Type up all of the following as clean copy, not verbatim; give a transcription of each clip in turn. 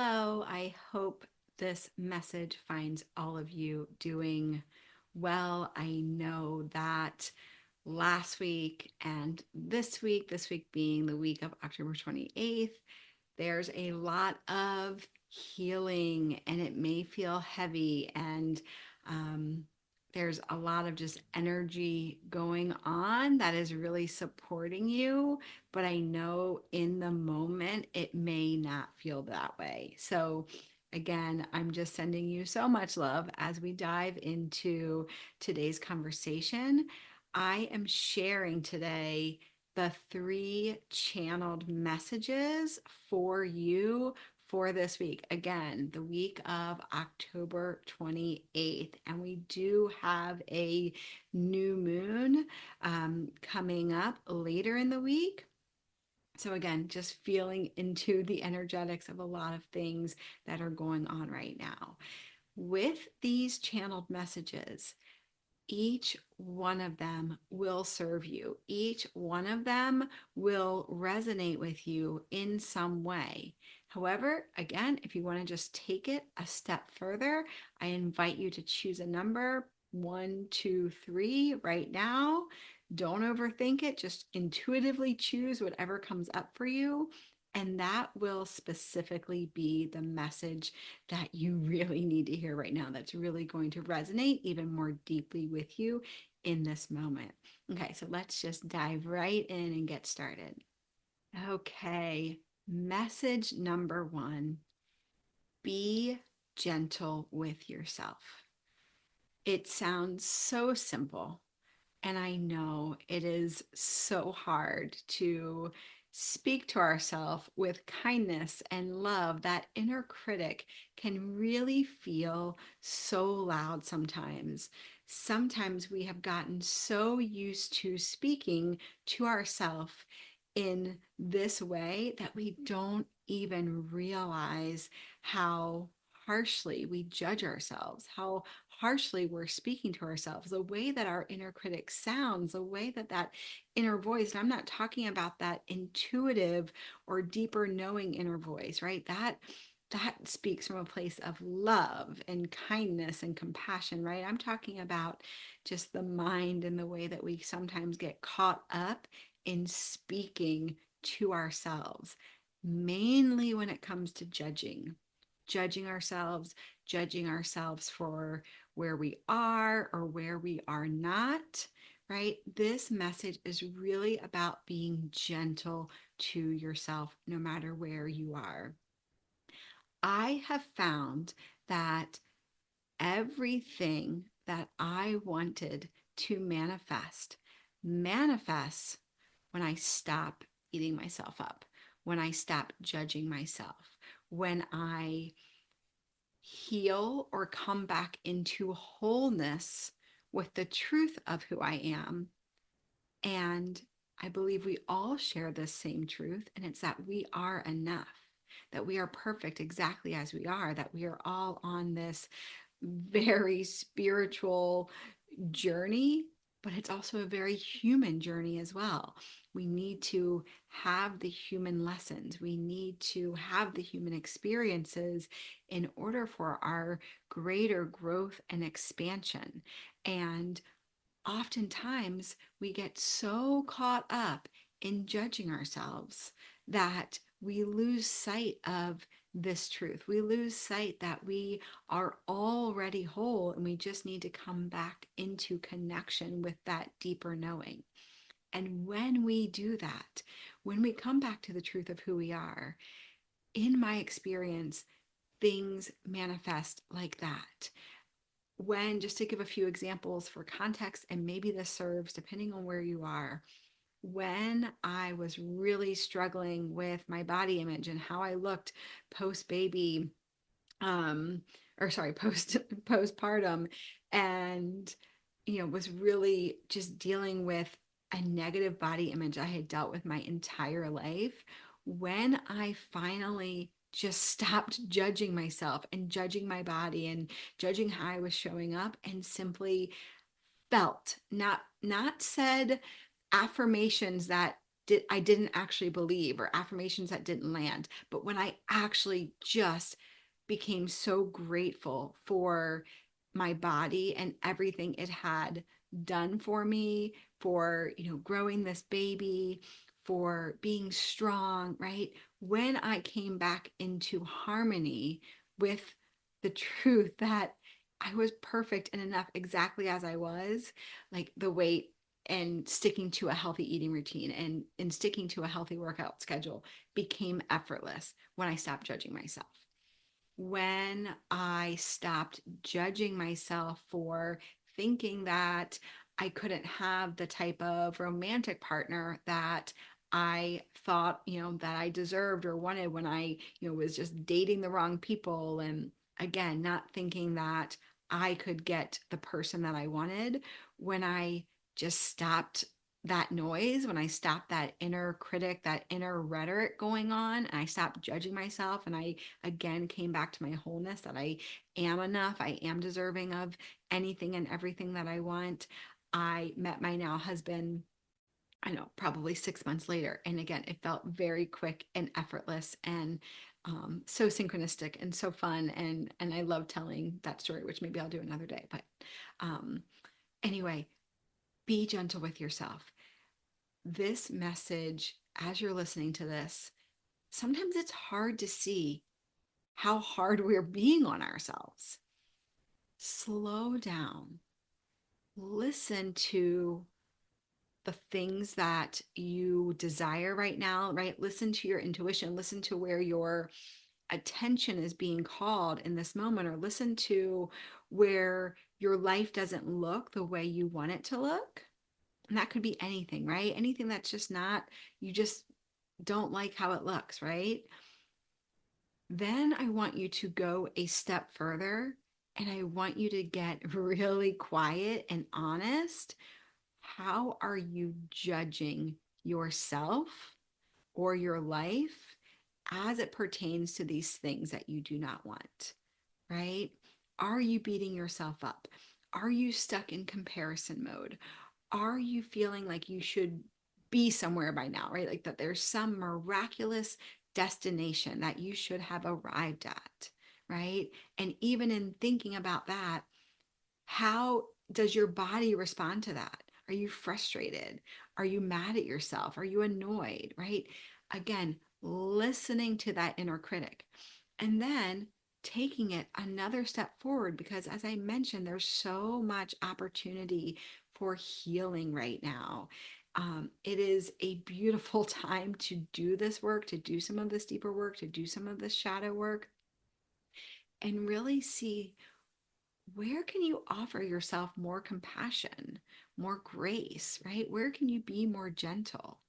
Hello, I hope this message finds all of you doing well. I know that last week and this week being the week of October 28th, there's a lot of healing and it may feel heavy and um, there's a lot of just energy going on that is really supporting you, but I know in the moment it may not feel that way. So again, I'm just sending you so much love as we dive into today's conversation. I am sharing today the three channeled messages for you for this week. Again, the week of October 28th. And we do have a new moon coming up later in the week. So, again, just feeling into the energetics of a lot of things that are going on right now. With these channeled messages, each one of them will serve you. Each one of them will resonate with you in some way. However, again, if you want to just take it a step further, I invite you to choose a number one, two, three right now. Don't overthink it. Just intuitively choose whatever comes up for you. And that will specifically be the message that you really need to hear right now that's really going to resonate even more deeply with you in this moment. Okay, so let's just dive right in and get started. Okay, message number one, be gentle with yourself. It sounds so simple, and I know it is so hard to speak to ourselves with kindness and love. That inner critic can really feel so loud sometimes. Sometimes we have gotten so used to speaking to ourselves in this way that we don't even realize how harshly we judge ourselves, how harshly we're speaking to ourselves, the way that our inner critic sounds, the way that that inner voice, and I'm not talking about that intuitive or deeper knowing inner voice, right? That speaks from a place of love and kindness and compassion, right? I'm talking about just the mind and the way that we sometimes get caught up in speaking to ourselves, mainly when it comes to judging ourselves, judging ourselves for where we are or where we are not, right? This message is really about being gentle to yourself, no matter where you are. I have found that everything that I wanted to manifests when I stop eating myself up, when I stop judging myself, when I heal or come back into wholeness with the truth of who I am. And I believe we all share this same truth, and it's that we are enough, that we are perfect exactly as we are, that we are all on this very spiritual journey, but it's also a very human journey as well. We need to have the human lessons, we need to have the human experiences in order for our greater growth and expansion. And oftentimes we get so caught up in judging ourselves that we lose sight of this truth. We lose sight that we are already whole and we just need to come back into connection with that deeper knowing. And when we do that, when we come back to the truth of who we are, in my experience, things manifest like that. When, just to give a few examples for context, and maybe this serves depending on where you are, when I was really struggling with my body image and how I looked post baby, um, or sorry, postpartum, and was really just dealing with a negative body image I had dealt with my entire life. When I finally just stopped judging myself and judging my body and judging how I was showing up and simply felt, not said affirmations that I didn't actually believe, or affirmations that didn't land. But when I actually just became so grateful for my body and everything it had done for me, for, growing this baby, for being strong, right? When I came back into harmony with the truth that I was perfect and enough exactly as I was, like the weight and sticking to a healthy eating routine and sticking to a healthy workout schedule became effortless when I stopped judging myself. When I stopped judging myself for thinking that I couldn't have the type of romantic partner that I thought, that I deserved or wanted when I, was just dating the wrong people. And again, not thinking that I could get the person that I wanted. When I just stopped that noise, when I stopped that inner critic, that inner rhetoric going on, and I stopped judging myself, and I again came back to my wholeness, that I am enough, I am deserving of anything and everything that I want. I met my now husband, I know, probably 6 months later. And again, it felt very quick and effortless, and so synchronistic and so fun. And I love telling that story, which maybe I'll do another day. But um, anyway, be gentle with yourself. This message, as you're listening to this, sometimes it's hard to see how hard we're being on ourselves. Slow down. Listen to the things that you desire right now, right? Listen to your intuition. Listen to where your attention is being called in this moment, or listen to where your life doesn't look the way you want it to look. And that could be anything, right? Anything that's just not, you just don't like how it looks, right? Then I want you to go a step further, and I want you to get really quiet and honest. How are you judging yourself or your life as it pertains to these things that you do not want, right? Are you beating yourself up? Are you stuck in comparison mode? Are you feeling like you should be somewhere by now, right? Like that there's some miraculous destination that you should have arrived at, right? And even in thinking about that, how does your body respond to that? Are you frustrated? Are you mad at yourself? Are you annoyed, right? Again, listening to that inner critic. And then taking it another step forward, because as I mentioned, there's so much opportunity for healing right now. It is a beautiful time to do this work, to do some of this deeper work, to do some of this shadow work, and really see, where can you offer yourself more compassion, more grace, right? Where can you be more gentle?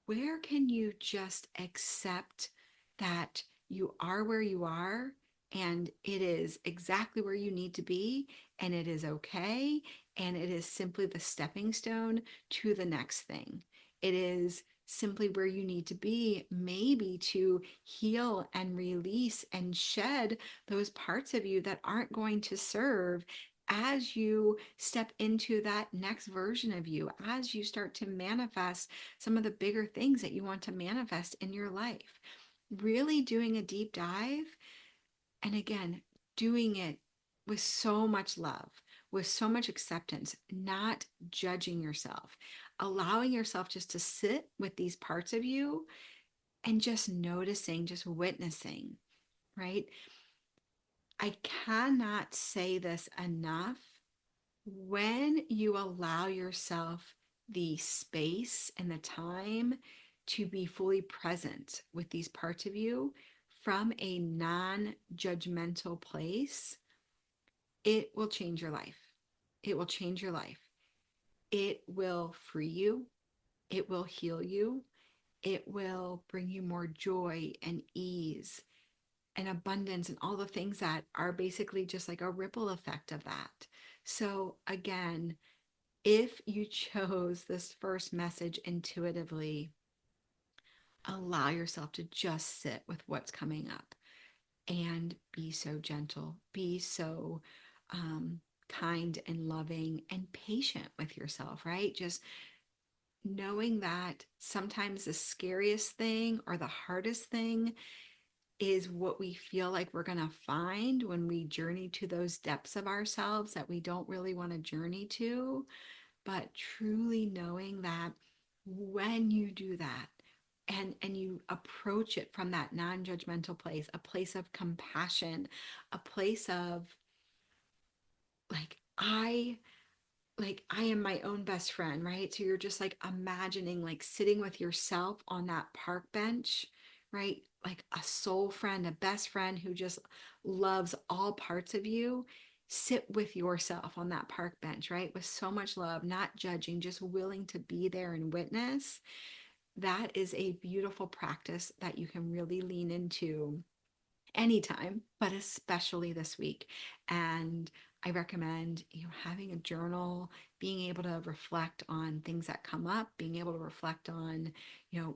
Where can you just accept that you are where you are, and it is exactly where you need to be, and it is okay, and it is simply the stepping stone to the next thing. It is simply where you need to be, maybe to heal and release and shed those parts of you that aren't going to serve as you step into that next version of you, as you start to manifest some of the bigger things that you want to manifest in your life. Really doing a deep dive, and again, doing it with so much love, with so much acceptance, not judging yourself, allowing yourself just to sit with these parts of you and just noticing, just witnessing, right? I cannot say this enough. When you allow yourself the space and the time to be fully present with these parts of you from a non judgmental place, it will change your life. It will change your life. It will free you. It will heal you. It will bring you more joy and ease and abundance and all the things that are basically just like a ripple effect of that. So, again, if you chose this first message intuitively, allow yourself to just sit with what's coming up and be so gentle, be so kind and loving and patient with yourself, right? Just knowing that sometimes the scariest thing or the hardest thing is what we feel like we're going to find when we journey to those depths of ourselves that we don't really want to journey to. But truly knowing that when you do that, and you approach it from that non-judgmental place, a place of compassion, a place of like I I am my own best friend, right? So you're just like imagining like sitting with yourself on that park bench, right? Like a soul friend, a best friend who just loves all parts of you. Sit with yourself on that park bench, right? With so much love, not judging, just willing to be there and witness. That is a beautiful practice that you can really lean into anytime, but especially this week. And I recommend, having a journal, being able to reflect on things that come up, being able to reflect on,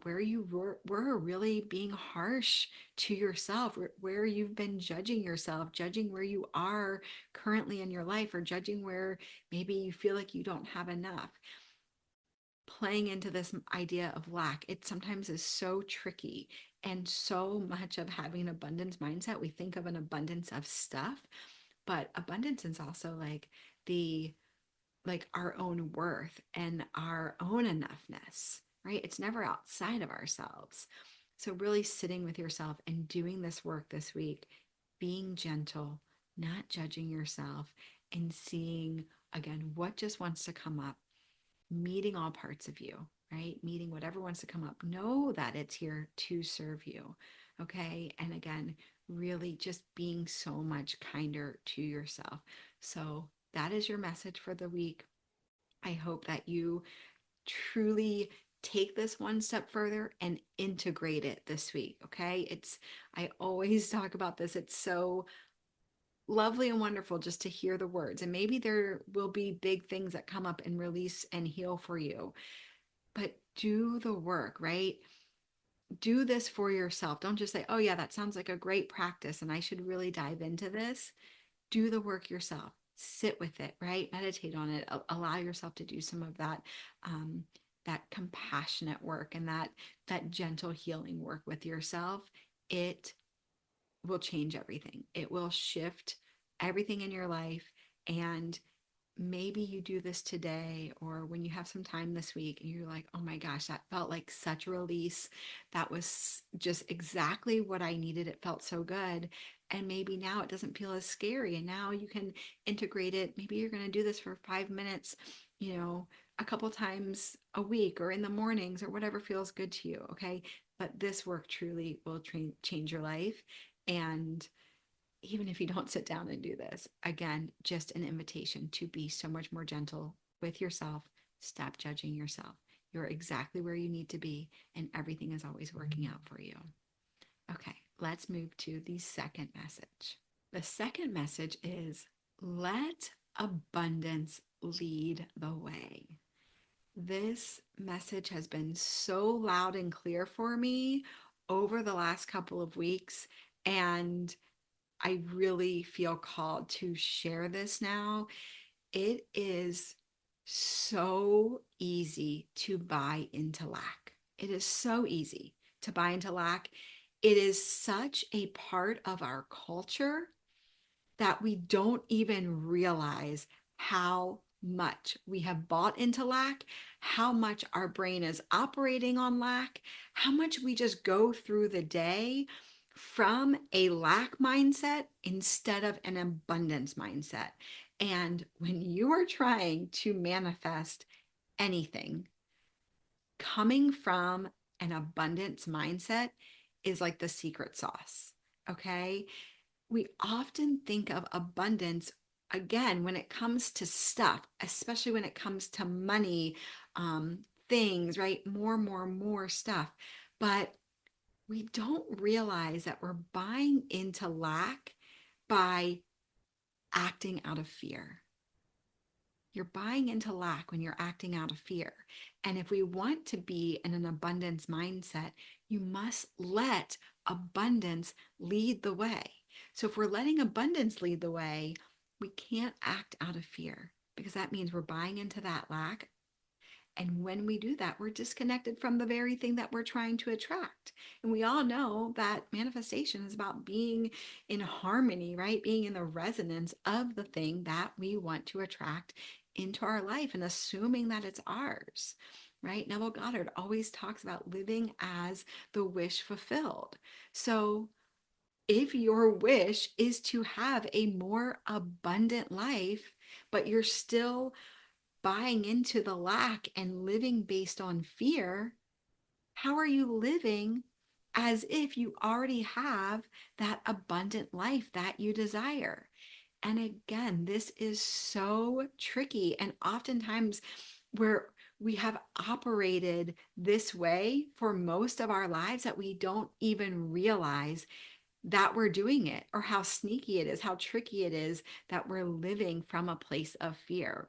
where you were really being harsh to yourself, where you've been judging yourself, judging where you are currently in your life, or judging where maybe you feel like you don't have enough. Playing into this idea of lack, it sometimes is so tricky. And so much of having an abundance mindset, we think of an abundance of stuff, but abundance is also like the our own worth and our own enoughness, right? It's never outside of ourselves. So really sitting with yourself and doing this work this week, being gentle, not judging yourself, and seeing again what just wants to come up, meeting all parts of you, right? Meeting whatever wants to come up. Know that it's here to serve you. Okay. And again, really just being so much kinder to yourself. So that is your message for the week. I hope that you truly take this one step further and integrate it this week. Okay. I always talk about this. It's so lovely and wonderful just to hear the words. And maybe there will be big things that come up and release and heal for you, but do the work, right? Do this for yourself. Don't just say, oh, yeah, that sounds like a great practice and I should really dive into this. Do the work yourself. Sit with it, right? Meditate on it. Allow yourself to do some of that. That compassionate work and that gentle healing work with yourself. It will change everything. It will shift everything in your life. And maybe you do this today or when you have some time this week and you're like, oh my gosh, that felt like such a release. That was just exactly what I needed. It felt so good. And maybe now it doesn't feel as scary. And now you can integrate it. Maybe you're going to do this for 5 minutes, a couple times a week or in the mornings or whatever feels good to you. Okay. But this work truly will change your life. And even if you don't sit down and do this, again, just an invitation to be so much more gentle with yourself. Stop judging yourself. You're exactly where you need to be, and everything is always working out for you. Okay, let's move to the second message. The second message is let abundance lead the way. This message has been so loud and clear for me over the last couple of weeks. And I really feel called to share this now. It is so easy to buy into lack. It is so easy to buy into lack. It is such a part of our culture that we don't even realize how much we have bought into lack, how much our brain is operating on lack, how much we just go through the day from a lack mindset instead of an abundance mindset. And when you are trying to manifest anything, coming from an abundance mindset is like the secret sauce. Okay. We often think of abundance again when it comes to stuff, especially when it comes to money, things, right? More stuff. But we don't realize that we're buying into lack by acting out of fear. You're buying into lack when you're acting out of fear. And if we want to be in an abundance mindset, you must let abundance lead the way. So if we're letting abundance lead the way, we can't act out of fear because that means we're buying into that lack And when we do that, we're disconnected from the very thing that we're trying to attract. And we all know that manifestation is about being in harmony, right? Being in the resonance of the thing that we want to attract into our life and assuming that it's ours, right? Neville Goddard always talks about living as the wish fulfilled. So if your wish is to have a more abundant life, but you're still buying into the lack and living based on fear, how are you living as if you already have that abundant life that you desire? And again, this is so tricky. And oftentimes, where we have operated this way for most of our lives that we don't even realize that we're doing it, or how sneaky it is, how tricky it is that we're living from a place of fear.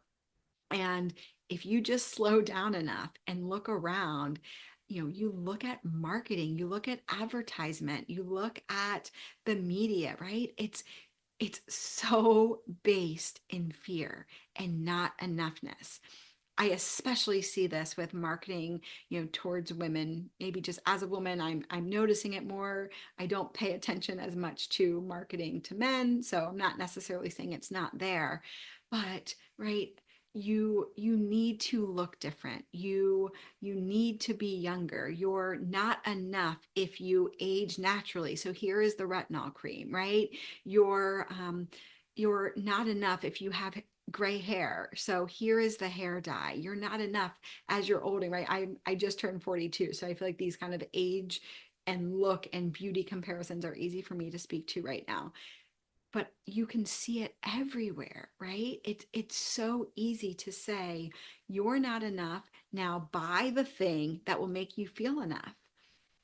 And if you just slow down enough and look around, you look at marketing, you look at advertisement, you look at the media, right? It's so based in fear and not enoughness. I especially see this with marketing, towards women. Maybe just as a woman, I'm noticing it more. I don't pay attention as much to marketing to men, so I'm not necessarily saying it's not there, but right, you need to look different. You need to be younger. You're not enough if you age naturally. So here is the retinol cream, right? You're not enough if you have gray hair. So here is the hair dye. You're not enough as you're older, right? I just turned 42. So I feel like these kind of age and look and beauty comparisons are easy for me to speak to right now. But you can see it everywhere, right? It's so easy to say, you're not enough. Now buy the thing that will make you feel enough.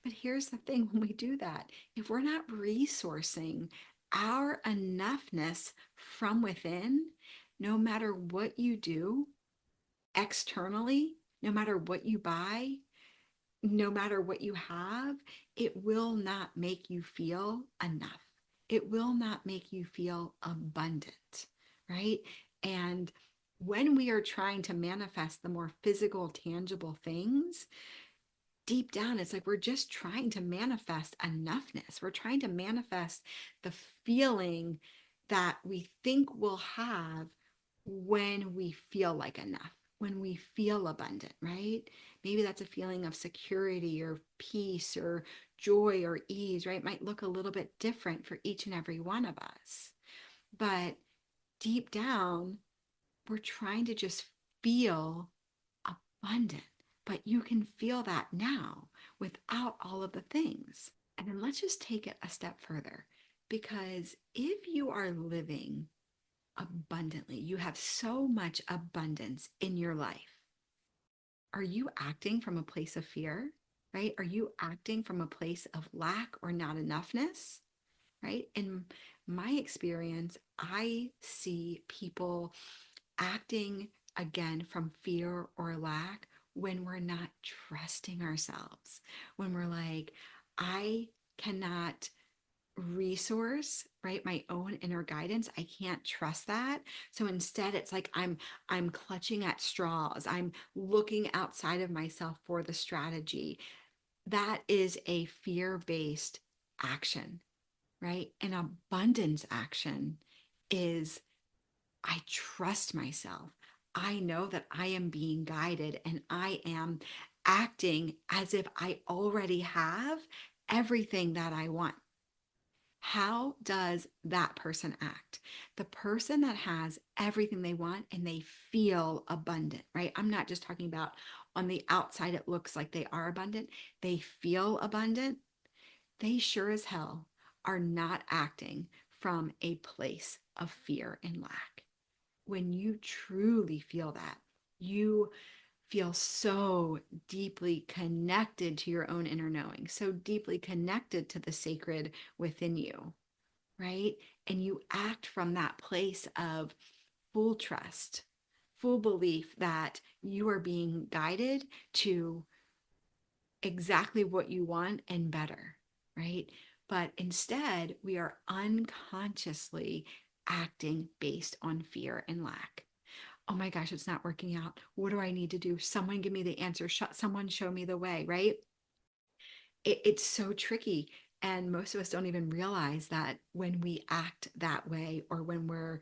But here's the thing, when we do that, if we're not resourcing our enoughness from within, no matter what you do externally, no matter what you buy, no matter what you have, it will not make you feel enough. It will not make you feel abundant, right? And when we are trying to manifest the more physical, tangible things, deep down, it's like we're just trying to manifest enoughness. We're trying to manifest the feeling that we think we'll have when we feel like enough, when we feel abundant, right? Maybe that's a feeling of security or peace or joy or ease, right? It might look a little bit different for each and every one of us. But deep down, we're trying to just feel abundant. But you can feel that now without all of the things. And then let's just take it a step further. Because if you are living abundantly, you have so much abundance in your life, are you acting from a place of fear? Right? Are you acting from a place of lack or not enoughness? Right? In my experience, I see people acting again from fear or lack when we're not trusting ourselves, when we're like, I cannot resource, right, my own inner guidance. I can't trust that. So instead it's like I'm clutching at straws. I'm looking outside of myself for the strategy. That is a fear-based action, right? An abundance action is, I trust myself. I know that I am being guided and I am acting as if I already have everything that I want. How does that person act? The person that has everything they want and they feel abundant, right? I'm not just talking about on the outside, it looks like they are abundant. They feel abundant. They sure as hell are not acting from a place of fear and lack. When you truly feel that, you feel so deeply connected to your own inner knowing, so deeply connected to the sacred within you, right? And you act from that place of full trust, full belief that you are being guided to exactly what you want and better, right? But instead, we are unconsciously acting based on fear and lack. oh my gosh, it's not working out. What do I need to do? Someone give me the answer. Someone show me the way, right? It's so tricky. And most of us don't even realize that when we act that way, or when we're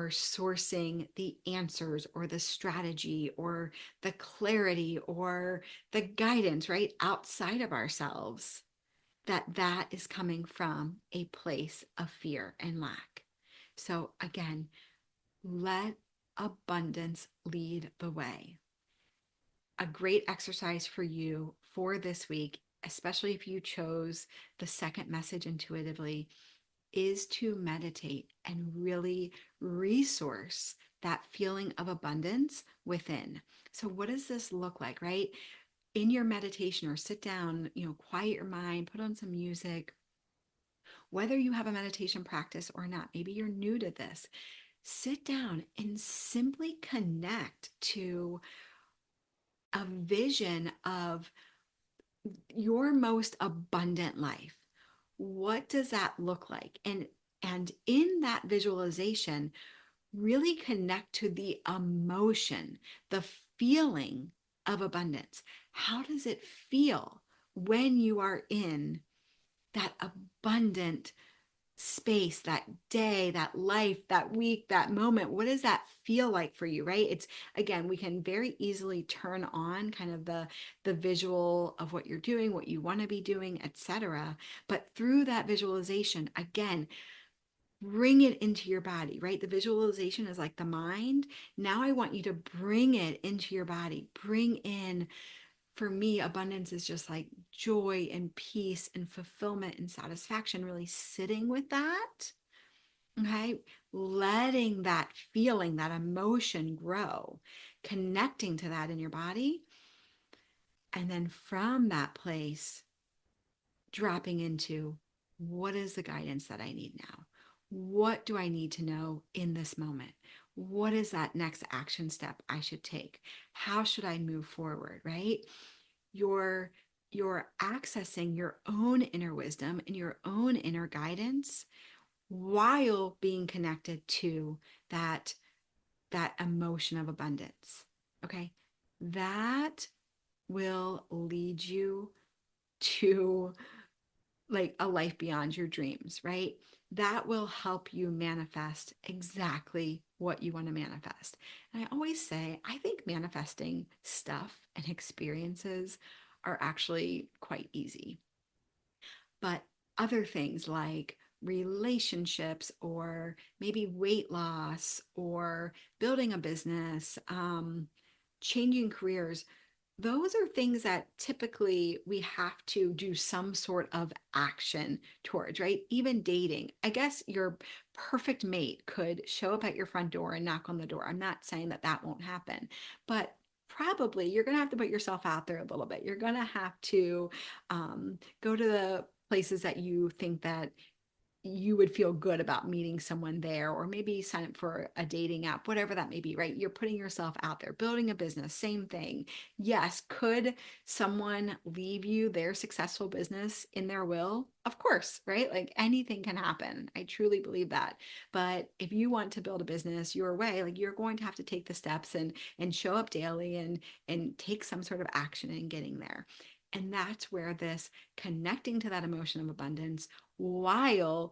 sourcing the answers or the strategy or the clarity or the guidance, right, outside of ourselves, that is coming from a place of fear and lack. So again, let abundance lead the way. A great exercise for you for this week, especially if you chose the second message intuitively, is to meditate and really resource that feeling of abundance within. So, what does this look like, right? In your meditation, or sit down, quiet your mind, put on some music, whether you have a meditation practice or not, maybe you're new to this, sit down and simply connect to a vision of your most abundant life. What does that look like? And in that visualization, really connect to the emotion, the feeling of abundance. How does it feel when you are in that abundant space, that day, that life, that week, that moment? What does that feel like for you, right? It's, again, we can very easily turn on kind of the visual of what you're doing, what you want to be doing, etc. But through that visualization, again, bring it into your body, right? The visualization is like the mind. Now I want you to bring it into your body. Bring in, for me, abundance is just like joy and peace and fulfillment and satisfaction, really sitting with that. Okay. Letting that feeling, that emotion grow, connecting to that in your body. And then from that place, dropping into, what is the guidance that I need now? What do I need to know in this moment? What is that next action step I should take? How should I move forward, right? You're you're accessing your own inner wisdom and your own inner guidance while being connected to that emotion of abundance. Okay? That will lead you to like a life beyond your dreams, right? That will help you manifest exactly what you want to manifest. And I always say, I think manifesting stuff and experiences are actually quite easy. But other things like relationships, or maybe weight loss, or building a business, changing careers, those are things that typically we have to do some sort of action towards, right? Even dating. I guess your perfect mate could show up at your front door and knock on the door. I'm not saying that that won't happen, but probably you're going to have to put yourself out there a little bit. You're going to have to go to the places that you think that you would feel good about meeting someone there, or maybe sign up for a dating app, whatever that may be, right? You're putting yourself out there, building a business, same thing. Yes, could someone leave you their successful business in their will? Of course, right? Like anything can happen. I truly believe that. But if you want to build a business your way, like you're going to have to take the steps and show up daily and take some sort of action in getting there. And that's where this connecting to that emotion of abundance while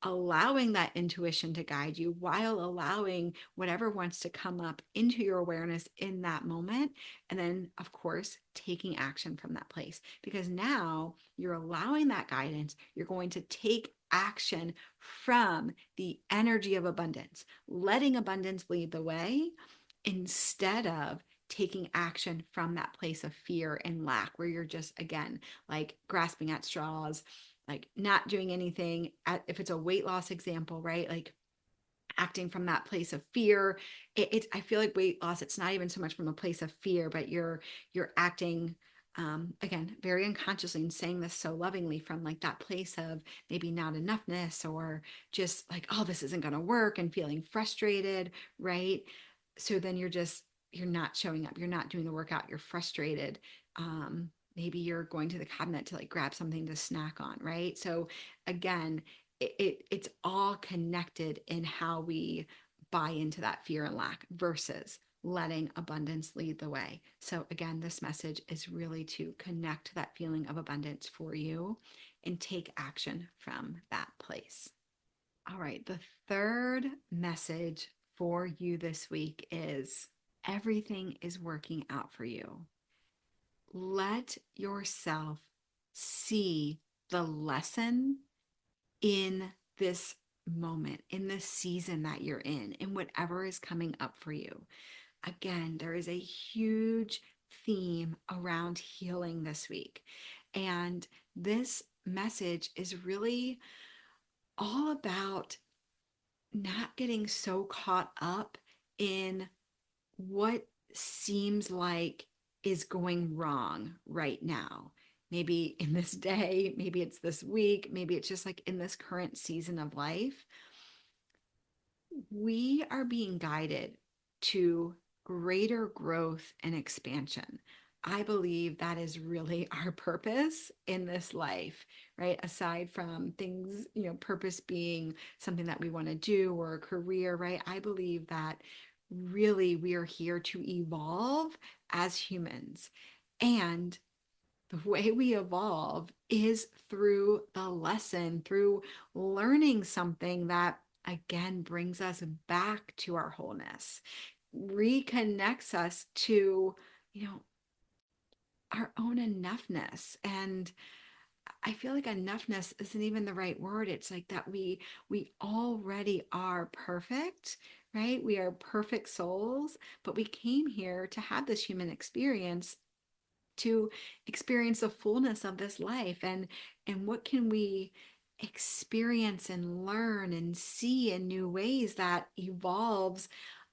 allowing that intuition to guide you, while allowing whatever wants to come up into your awareness in that moment. And then, of course, taking action from that place, because now you're allowing that guidance. You're going to take action from the energy of abundance, letting abundance lead the way instead of taking action from that place of fear and lack, where you're just, again, like grasping at straws, like not doing anything. If it's a weight loss example, right? Like acting from that place of fear. I feel like weight loss, it's not even so much from a place of fear, but you're acting, again, very unconsciously, and saying this so lovingly from like that place of maybe not enoughness, or just like, oh, this isn't going to work, and feeling frustrated, right? So then you're not showing up, you're not doing the workout, you're frustrated. Maybe you're going to the cabinet to like grab something to snack on, right? So again, it's all connected in how we buy into that fear and lack versus letting abundance lead the way. So, again, this message is really to connect to that feeling of abundance for you and take action from that place. All right, the third message for you this week is everything is working out for you. Let yourself see the lesson in this moment, in this season that you're in whatever is coming up for you. Again, there is a huge theme around healing this week. And this message is really all about not getting so caught up in what seems like is going wrong right now. Maybe in this day, maybe it's this week, maybe it's just like in this current season of life. We are being guided to greater growth and expansion. I believe that is really our purpose in this life, right? Aside from things, purpose being something that we want to do or a career, right? I believe that really we are here to evolve as humans. And the way we evolve is through the lesson, through learning something that again brings us back to our wholeness, reconnects us to, our own enoughness. And I feel like enoughness isn't even the right word. It's like that we already are perfect, right? We are perfect souls, but we came here to have this human experience, to experience the fullness of this life. And what can we experience and learn and see in new ways that evolves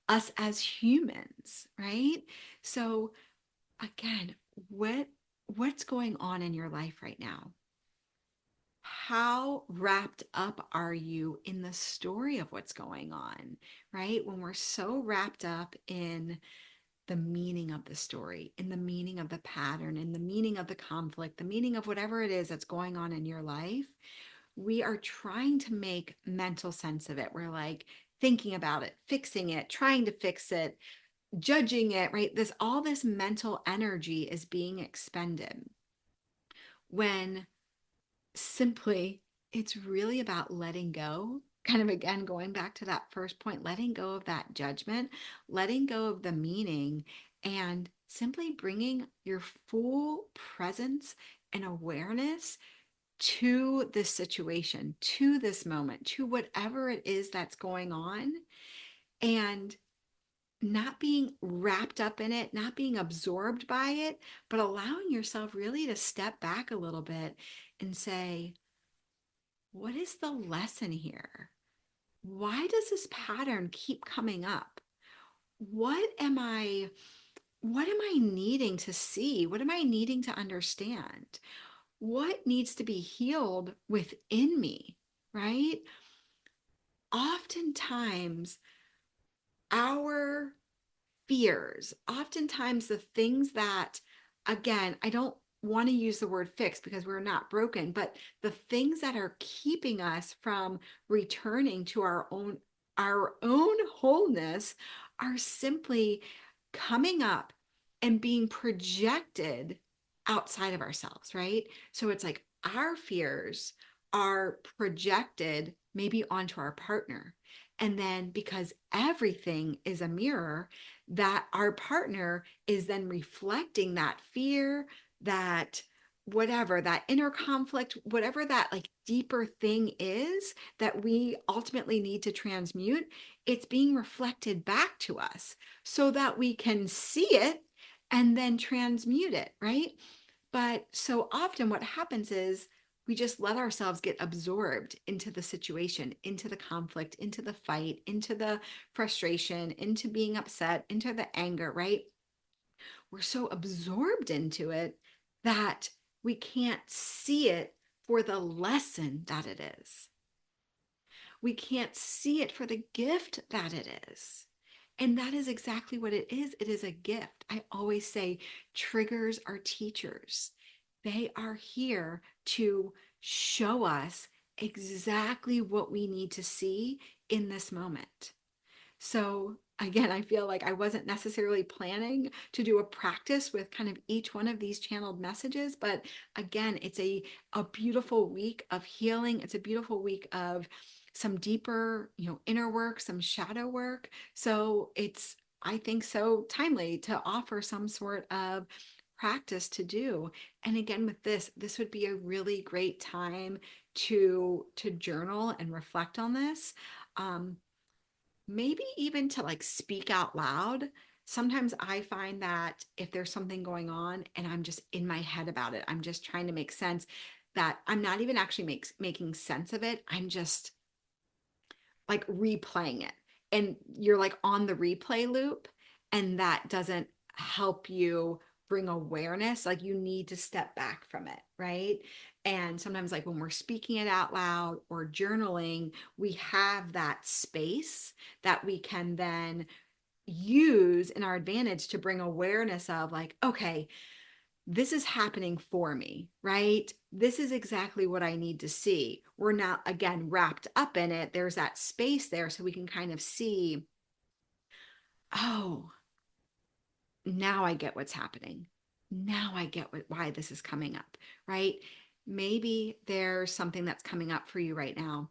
us as humans, right? So again, what's going on in your life right now? How wrapped up are you in the story of what's going on, right? When we're so wrapped up in the meaning of the story, in the meaning of the pattern, in the meaning of the conflict, the meaning of whatever it is that's going on in your life, we are trying to make mental sense of it. We're like thinking about it, fixing it, trying to fix it, judging it, right? All this mental energy is being expended when simply it's really about letting go. Kind of again, going back to that first point, letting go of that judgment, letting go of the meaning, and simply bringing your full presence and awareness to this situation, to this moment, to whatever it is that's going on, and not being wrapped up in it, not being absorbed by it, but allowing yourself really to step back a little bit and say, what is the lesson here? Why does this pattern keep coming up? What am I needing to see? What am I needing to understand? What needs to be healed within me, right? Oftentimes our fears, oftentimes the things that, again, I don't want to use the word fix because we're not broken, but the things that are keeping us from returning to our own wholeness are simply coming up and being projected outside of ourselves, right? So it's like our fears are projected maybe onto our partner. And then because everything is a mirror, that our partner is then reflecting that fear, that whatever, that inner conflict, whatever that like deeper thing is that we ultimately need to transmute, it's being reflected back to us so that we can see it and then transmute it, right? But so often what happens is we just let ourselves get absorbed into the situation, into the conflict, into the fight, into the frustration, into being upset, into the anger, right? We're so absorbed into it that we can't see it for the lesson that it is. We can't see it for the gift that it is. And that is exactly what it is. It is a gift. I always say triggers are teachers. They are here to show us exactly what we need to see in this moment. So again, I feel like I wasn't necessarily planning to do a practice with kind of each one of these channeled messages, but again, it's a beautiful week of healing. It's a beautiful week of some deeper, inner work, some shadow work. So it's, I think, so timely to offer some sort of practice to do. And again, with this would be a really great time to journal and reflect on this. Um, Maybe even to like speak out loud. Sometimes I find that if there's something going on and I'm just in my head about it, I'm just trying to make sense, that I'm not even actually making sense of it. I'm just like replaying it. And you're like on the replay loop, and that doesn't help you bring awareness. Like you need to step back from it, right? And sometimes, like when we're speaking it out loud or journaling, we have that space that we can then use in our advantage to bring awareness of, like, okay, this is happening for me, right? This is exactly what I need to see. We're not, again, wrapped up in it. There's that space there so we can kind of see, oh, now I get what's happening. Now I get why this is coming up, right? Maybe there's something that's coming up for you right now.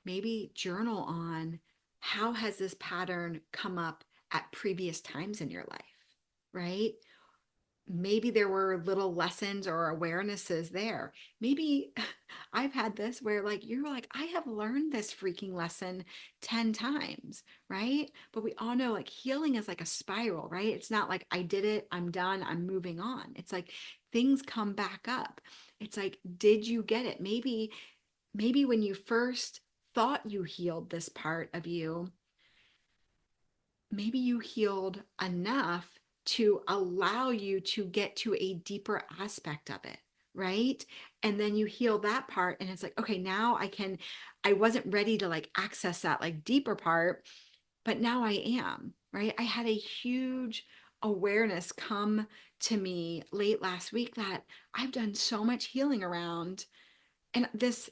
Maybe journal on, how has this pattern come up at previous times in your life, right? Maybe there were little lessons or awarenesses there. Maybe I've had this where like you're like, I have learned this freaking lesson 10 times, right? But we all know like healing is like a spiral, right? It's not like I did it, I'm done, I'm moving on. It's like things come back up. It's like, did you get it? Maybe when you first thought you healed this part of you, maybe you healed enough to allow you to get to a deeper aspect of it, right? And then you heal that part and it's like, okay, now I wasn't ready to like access that like deeper part, but now I am, right? I had a huge awareness come to me late last week that I've done so much healing around, and this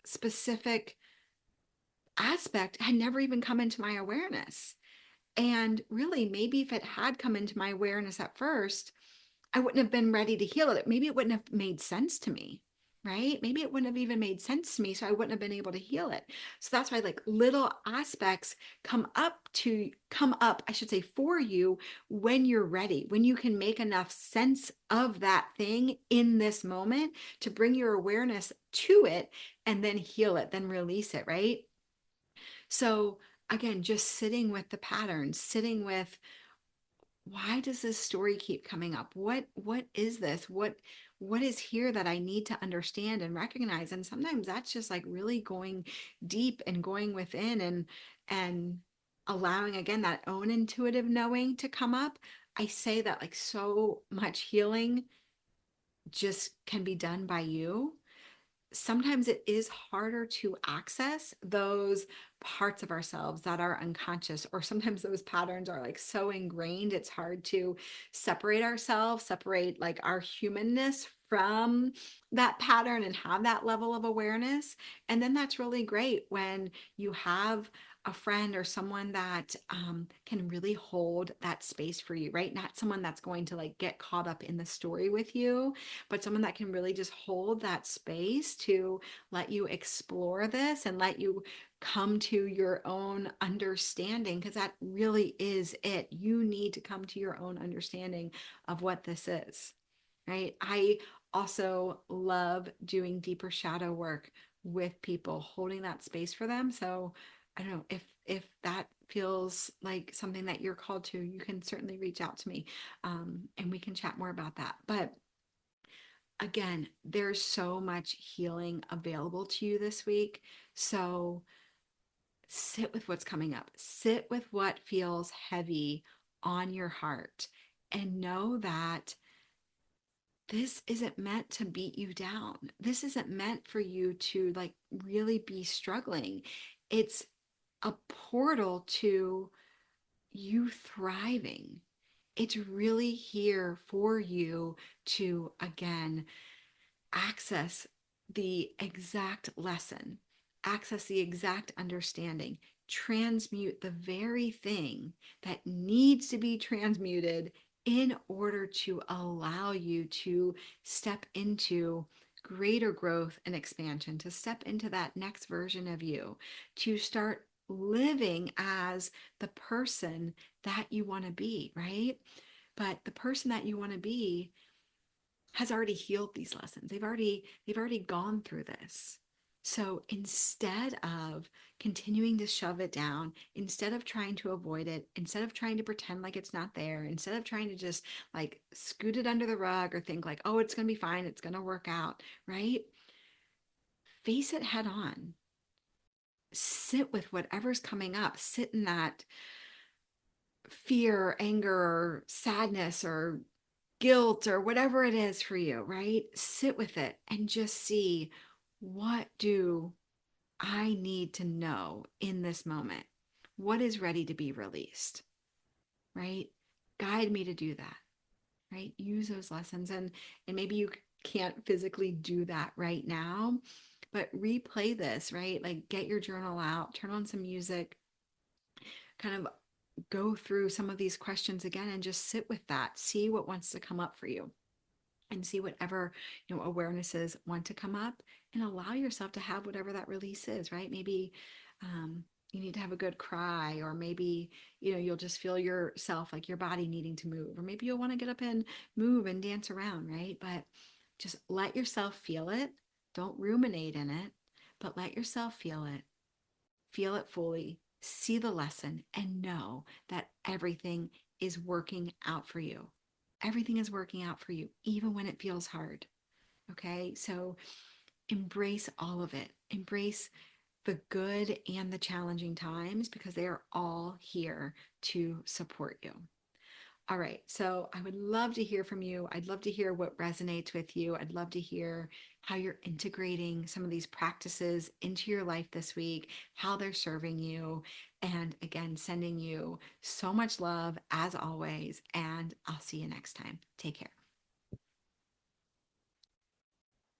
specific aspect had never even come into my awareness. And really, maybe if it had come into my awareness at first, I wouldn't have been ready to heal it. Maybe it wouldn't have made sense to me, right? Maybe it wouldn't have even made sense to me. So I wouldn't have been able to heal it. So that's why like little aspects come up, I should say, for you when you're ready, when you can make enough sense of that thing in this moment to bring your awareness to it and then heal it, then release it, right? So again, just sitting with the patterns, sitting with, why does this story keep coming up? What is this? What is here that I need to understand and recognize? And sometimes that's just like really going deep and going within and allowing again that own intuitive knowing to come up. I say that like so much healing just can be done by you. Sometimes it is harder to access those parts of ourselves that are unconscious, or sometimes those patterns are like so ingrained, it's hard to separate ourselves, separate like our humanness from that pattern and have that level of awareness. And then that's really great when you have a friend or someone that can really hold that space for you, right? Not someone that's going to like get caught up in the story with you, but someone that can really just hold that space to let you explore this and let you come to your own understanding, because that really is it. You need to come to your own understanding of what this is, right? I also love doing deeper shadow work with people, holding that space for them. So I don't know if that feels like something that you're called to, you can certainly reach out to me, and we can chat more about that. But again, there's so much healing available to you this week. So sit with what's coming up, sit with what feels heavy on your heart, and know that this isn't meant to beat you down. This isn't meant for you to like really be struggling. It's a portal to you thriving. It's really here for you to, again, access the exact lesson, access the exact understanding, transmute the very thing that needs to be transmuted in order to allow you to step into greater growth and expansion, to step into that next version of you, to start living as the person that you want to be, right? But the person that you want to be has already healed these lessons. They've already gone through this. So instead of continuing to shove it down, instead of trying to avoid it, instead of trying to pretend like it's not there, instead of trying to just like scoot it under the rug or think like, oh, it's going to be fine, it's going to work out, right? Face it head on. Sit with whatever's coming up. Sit in that fear, anger, or sadness, or guilt, or whatever it is for you, right? Sit with it and just see, what do I need to know in this moment? What is ready to be released, right? Guide me to do that, right? Use those lessons. And maybe you can't physically do that right now, but replay this, right? Like get your journal out, turn on some music, kind of go through some of these questions again and just sit with that. See what wants to come up for you, and see whatever awarenesses want to come up, and allow yourself to have whatever that release is, right? Maybe you need to have a good cry, or maybe you'll just feel yourself, like your body needing to move, or maybe you'll want to get up and move and dance around, right? But just let yourself feel it. Don't ruminate in it, but let yourself feel it fully, see the lesson, and know that everything is working out for you. Everything is working out for you, even when it feels hard. Okay. So embrace all of it. Embrace the good and the challenging times, because they are all here to support you. All right. So I would love to hear from you. I'd love to hear what resonates with you. I'd love to hear how you're integrating some of these practices into your life this week, how they're serving you. And again, sending you so much love as always. And I'll see you next time. Take care.